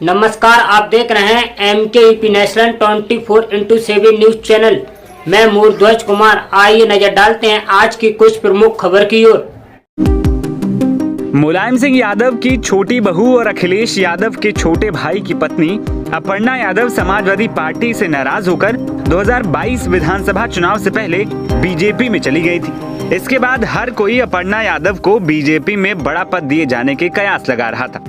नमस्कार, आप देख रहे हैं MKUP national 24x7 news channel. मैं मूर्ध्वज कुमार। आइए नजर डालते हैं आज की कुछ प्रमुख खबर की ओर। मुलायम सिंह यादव की छोटी बहू और अखिलेश यादव के छोटे भाई की पत्नी अपर्णा यादव समाजवादी पार्टी से नाराज होकर 2022 विधानसभा चुनाव से पहले बीजेपी में चली गई थी। इसके बाद हर कोई अपर्णा यादव को बीजेपी में बड़ा पद दिए जाने के कयास लगा रहा था,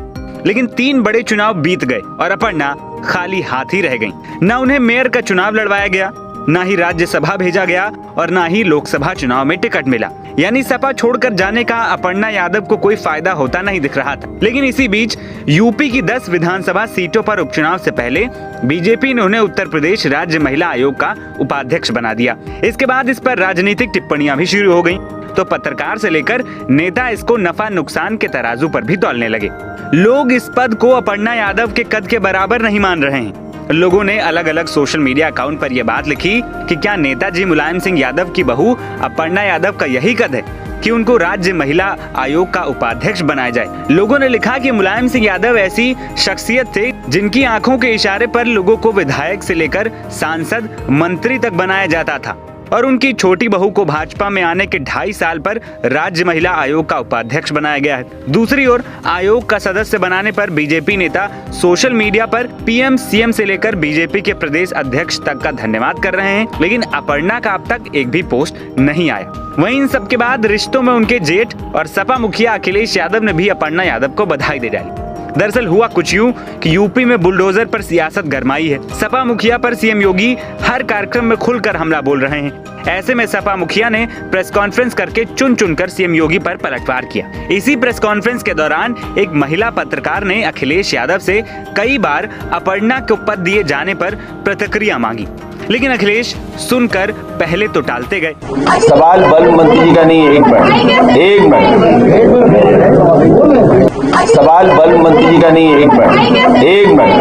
लेकिन 3 बड़े चुनाव बीत गए और अपर्णा खाली हाथ ही रह गईं। न उन्हें मेयर का चुनाव लड़वाया गया, न ही राज्यसभा भेजा गया और न ही लोकसभा चुनाव में टिकट मिला। यानी सपा छोड़कर जाने का अपर्णा यादव को कोई फायदा होता नहीं दिख रहा था। लेकिन इसी बीच यूपी की 10 विधानसभा सीटों पर उपचुनाव से पहले बीजेपी ने उन्हें उत्तर प्रदेश राज्य महिला आयोग का उपाध्यक्ष बना दिया। इसके बाद इस पर राजनीतिक टिप्पणियां भी शुरू हो गयी, तो पत्रकार से लेकर नेता इसको नफा नुकसान के तराजू पर भी तौलने लगे। लोग इस पद को अपर्णा यादव के कद के बराबर नहीं मान रहे हैं। लोगों ने अलग अलग सोशल मीडिया अकाउंट पर यह बात लिखी कि क्या नेताजी मुलायम सिंह यादव की बहू अपर्णा यादव का यही कद है कि उनको राज्य महिला आयोग का उपाध्यक्ष बनाया जाए। लोगों ने लिखा कि मुलायम सिंह यादव ऐसी शख्सियत थे जिनकी आंखों के इशारे पर लोगों को विधायक से लेकर सांसद, मंत्री तक बनाया जाता था, और उनकी छोटी बहू को भाजपा में आने के 2.5 साल पर राज्य महिला आयोग का उपाध्यक्ष बनाया गया है। दूसरी ओर आयोग का सदस्य बनाने पर बीजेपी नेता सोशल मीडिया पर पीएम सीएम से लेकर बीजेपी के प्रदेश अध्यक्ष तक का धन्यवाद कर रहे हैं, लेकिन अपर्णा का अब तक एक भी पोस्ट नहीं आया। वहीं इन सबके बाद रिश्तों में उनके जेठ और सपा मुखिया अखिलेश यादव ने भी अपर्णा यादव को बधाई दे डाली। दरअसल हुआ कुछ यूं कि यूपी में बुलडोजर पर सियासत गरमाई है। सपा मुखिया पर सीएम योगी हर कार्यक्रम में खुलकर हमला बोल रहे हैं। ऐसे में सपा मुखिया ने प्रेस कॉन्फ्रेंस करके चुन चुनकर सीएम योगी पर पलटवार किया। इसी प्रेस कॉन्फ्रेंस के दौरान एक महिला पत्रकार ने अखिलेश यादव से कई बार अपर्णा को पद दिए जाने पर प्रतिक्रिया मांगी, लेकिन अखिलेश सुनकर पहले तो टालते गए। सवाल बल मंत्री जी का नहीं, एक मिनट सवाल बल मंत्री जी का नहीं, एक मिनट।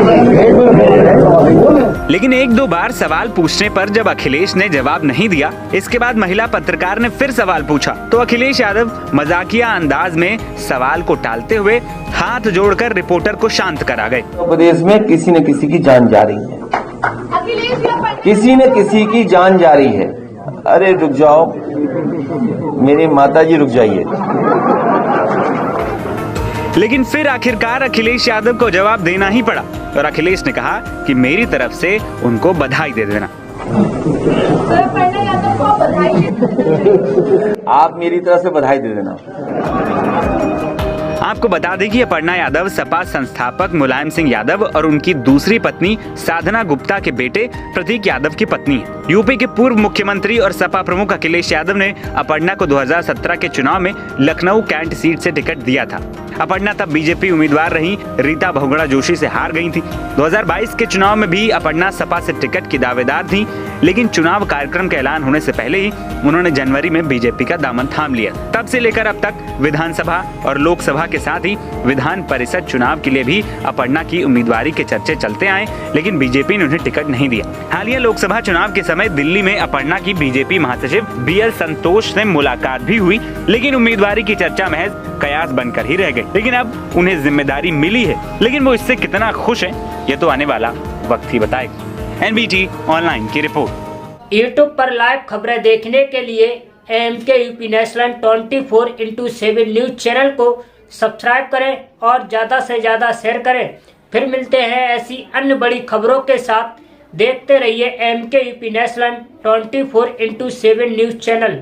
लेकिन 1-2 बार सवाल पूछने पर जब अखिलेश ने जवाब नहीं दिया, इसके बाद महिला पत्रकार ने फिर सवाल पूछा तो अखिलेश यादव मजाकिया अंदाज में सवाल को टालते हुए हाथ जोड़कर रिपोर्टर को शांत करा गए। प्रदेश में किसी न किसी की जान जा रही है, किसी न किसी की जान जा रही है। अरे रुक जाओ मेरे माता जी, रुक जाइए। लेकिन फिर आखिरकार अखिलेश यादव को जवाब देना ही पड़ा और अखिलेश ने कहा कि मेरी तरफ से उनको बधाई दे देना। आप मेरी तरफ से बधाई दे देना। आपको बता दें कि अपर्णा यादव सपा संस्थापक मुलायम सिंह यादव और उनकी दूसरी पत्नी साधना गुप्ता के बेटे प्रतीक यादव की पत्नी है। यूपी के पूर्व मुख्यमंत्री और सपा प्रमुख अखिलेश यादव ने अपर्णा को 2017 के चुनाव में लखनऊ कैंट सीट से टिकट दिया था। अपर्णा तब बीजेपी उम्मीदवार रही रीता बहुगुणा जोशी से हार गई थी। 2022 के चुनाव में भी अपर्णा सपा से टिकट की दावेदार थी, लेकिन चुनाव कार्यक्रम के ऐलान होने से पहले ही उन्होंने जनवरी में बीजेपी का दामन थाम लिया। तब से लेकर अब तक विधानसभा और लोकसभा के साथ ही विधान परिषद चुनाव के लिए भी अपर्णा की उम्मीदवारी के चर्चे चलते आए, लेकिन बीजेपी ने उन्हें टिकट नहीं दिया। हालिया लोकसभा चुनाव के समय दिल्ली में अपर्णा की बीजेपी महासचिव BL संतोष से मुलाकात भी हुई, लेकिन उम्मीदवारी की चर्चा महज कयास बनकर ही रह गई। लेकिन अब उन्हें जिम्मेदारी मिली है, लेकिन वो इससे कितना खुश है ये तो आने वाला वक्त ही बताएगा। NBT ऑनलाइन की रिपोर्ट। यूट्यूब पर लाइव खबरें देखने के लिए MKUP national 24x7 news channel को सब्सक्राइब करें और ज्यादा से ज्यादा शेयर करें। फिर मिलते हैं ऐसी अन्य बड़ी खबरों के साथ। देखते रहिए MKUP national 24x7 news channel.